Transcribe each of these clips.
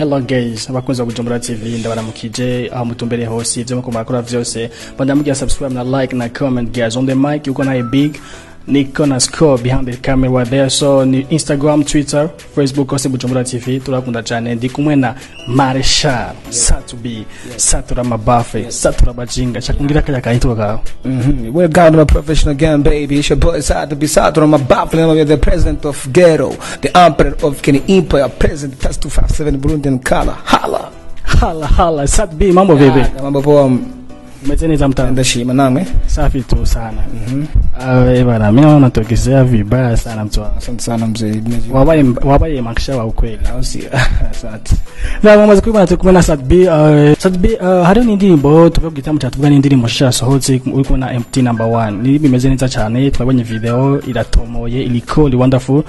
Hello guys, abakunzi Bujumbura TV ndabaramukije aho mutumbere hose ivyo muko makora vyose bandamugira subscribe na like na comment guys. On the mic you gonna a big Niko na score behind the camera there, so ni Instagram, Twitter, Facebook ose Bujumbura TV turakunda cyane ndi kumwe na Marshal Satubi Satura Mabafe Satura Bajinga chakungira kaya kaitwa kawo. We're God of a professional game baby. It's your boy Satubi Satura Mabafe, I'm the president of Ghetto, the emperor of Kenya Empire, president plus 257 Burundian color. Hala Satubi mambo bebe. Mambo poa. Mmeteni mtanda ndashima namwe safi tu sana. Bana mimi naona tokizea vibaya sana mtu wangu. Asante sana mzee. Wabaye makisha wa ukweli au si? Asante. Na mamaze kubana tukumena Satubi hari n'indirimbo tubabwita mutatuvuga n'indirimbo shasha sohotse uriko na empty number 1 ni bimeze neza cyane twabonye video iratomoye iliko li wonderful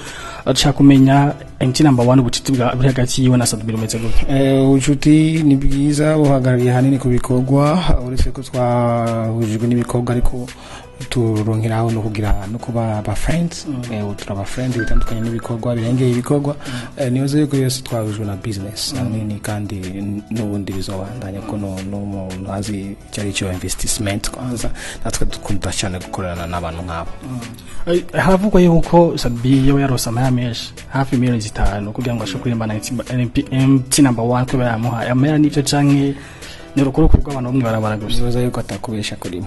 acha kumenya empty number 1 ubucuti bwa hagati yiwe na Satubi rumeze gute. Ubucuti ni bwiza buhagarariye hanini ku bikorwa uretse ko twahujijwe n'ibikorwa ariko turonkeraho no kugira no kuba aba friends turaba friends bitandukanye n'ibikorwa birengeye ibikorwa niyoze yuko yose twahujwe na business nini kandi n'ubundi bizobandanya ko no nazi cyari cyo investment kwanza natwe dukunda cyane gukorana n'abantu nk'abo. Haravugwa yuko Satubi yo yarose amahamenshi hafi miliyoni 5 kugira ngo ashobore kurimbana empty number 1 ko yamuha amera n'ivyo canke ni rukuru rw'abantu bamwe barabara gusa bizoza yuko atakubesha kurimo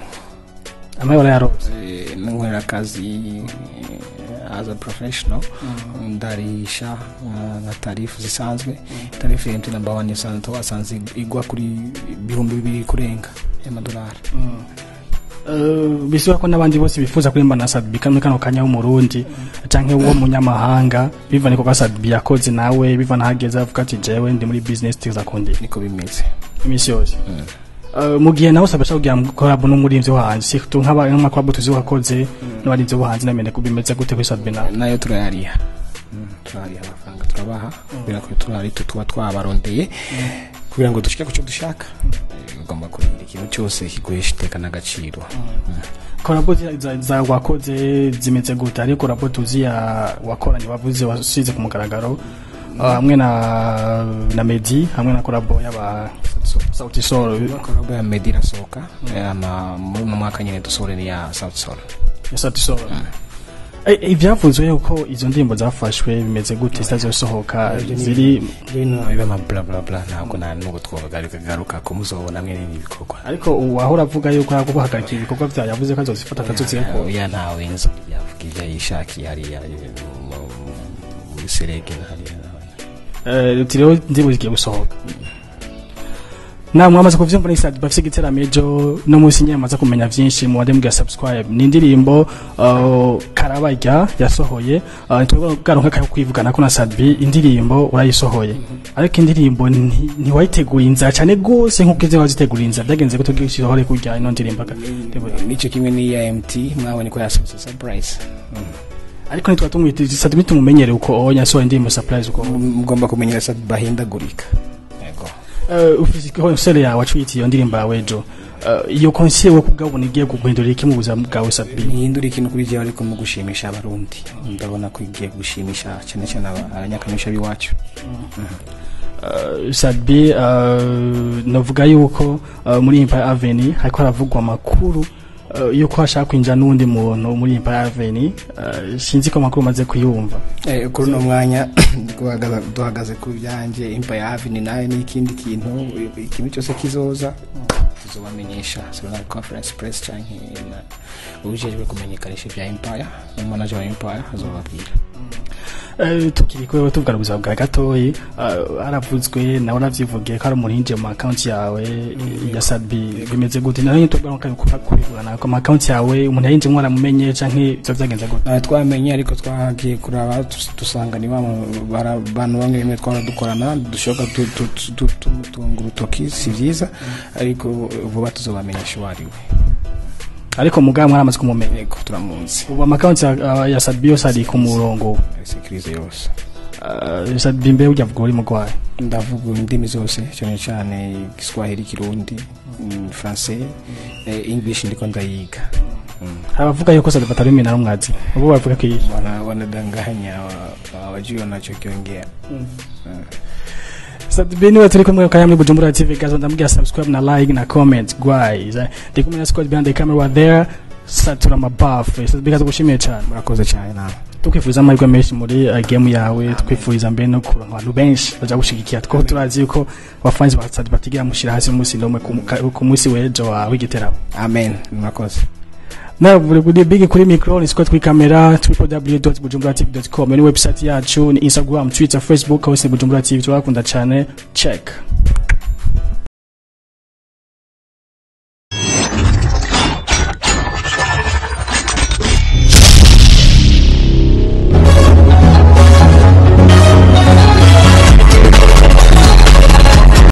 amahera yarose nkwera kazi as a professional ndarisha na tarifu zisanzwe tarifu ya number 1 yasanzwe wasanze igwa kuri 2,000 kurenga y'amadolari. Bisuba ko nabandi bose bifuza kurimbana na Satubi kano kanya w'umurundi canke wo munyamahanga bivane ko Satubi yakoze nawe bivana hageze avuga ati jewe ndi muri business tizakundi niko bimeze imisi yose. Mugiye naho sabasha kugira collab n'umurimvyi wanje sikto nk'amakwabu tuzi wakoze n'abarimvyi wanje namene kubimeze gute kuri Satubi nayo turayariha amafaranga turabaha kugira ko turari tuba twabarondeye kugira ngo dushike kuco dushaka ugomba kugira ikintu cyose kiguhesha iteka n'agaciro. Collab za wakoze zimeze gute ariko collab tuzi ya wakoranye bavuze wasize ku mugaragaro hamwe na Medi hamwe na collab y'aba Sauti Sol collab ya Medi irashoboka mu mwaka nyine dusore ni ya Sauti Sol ya Sauti Sol. Ivyavuzwe yuko izo ndimbo zafashwe bimeze gute zitazosohoka ziri biba ma bla bla bla ntabwo nuko twagaruka ko muzobona mwe n'ibikorwa ariko uwahora avuga yuko yaguhagarika ibikorwa bya yavuze ko azozifata akazotse ko ya ntawe nzo yavuga ishaka hari serege hari tiro ndimbo zigiye gusohoka na mwamaze kuvyumva ni Satubi bafite gutera mejo no musi nyamaza kumenya vyinshi mu wademu ga subscribe ni indirimbo Karabajya yasohoye twebwe garonka kayo kwivugana ko na Satubi indirimbo urayisohoye ariko indirimbo ni wayiteguye inza cyane gose nk'ukize wazitegura inza byagenze gute gishihore kujya ino ndirimbo nico kimwe ni ya MT mwabonye ko yasohotse surprise ariko nitwa tumwite Satubi tumumenyere uko onyasohoye indirimbo surprise uko mugomba kumenyera Satubi bahindagurika. Ufise konsere ya wacu iyo ndirimbo yawe jo iyo konsere wo kugabona igiye kuguhindura iki mu buzima bwawe Satubi hindura ikintu kuri je ariko mu gushimisha abarundi ndabona ko igiye gushimisha cyane abanyakamisha biwacu. Satubi navuga yuko muri Empire Avenue hariko haravugwa makuru yuko ashaka kwinjira n'undi muntu muri Empire Avenue sinzi ko makuru maze kuyumva kuri no mwanya duhagaze ku byanje Empire Avenue nayo ni ikindi kintu cyose kizoza tuzobamenyesha na conference press cyane ubujejwe kumenyekanisha bya Empire manager wa Empire azobabwira. Tukiri ko tugaruza bwa gatoyi aravuzwe nawe navyivugiye ko ari umurinje mu account yawe ya Satubi bimeze gute nayo tugaruka kurigurana ko account yawe umuntu yinje naramumenye canke byagenze gute twamenye ariko twagiye kuraba dusanga ni bantu bamwe bimwe twara dukorana dushoka tunguru toki si vyiza ariko vuba tuzobamenyesha wariwe ariko mugabo mwaramaze kumumenya yego turamunzi ubu account ya Satubi yose ari ku murongo security yose Satubi mbe ujya vuga uri mugwaye ndavuga indimi zose cyane Kiswahili Kirundi Français English ndiko ndayiga abavuga yuko Satubi atari mimi na mwazi ubu bavuga ko wanadanganya wajua nachokiongea Sadbini wa turi kumwe kaya muri Bujumbura TV guys, ndamubwira subscribe na like na comment guys. Ndi kumwe na squad behind the camera were there. Satura mabafu. Sadbini tugushimiye cyane. murakoze cyane nawe. Tukwifuza amahirwe menshi muri game yawe, twifuriza mbere no kuronka abantu benshi baje gushigikiya. Two turazi yuko abafanzi ba Sadbini batigira mushira hasi umunsi ndomwe ku munsi wejo wawe igitera. Amen. Murakoze. Na buri big kuri micro ni squad kuri kamera www.bujumburatv.com ni website yacu, ni Instagram, Twitter, Facebook, hose Bujumbura TV. Turakunda cyane. Check.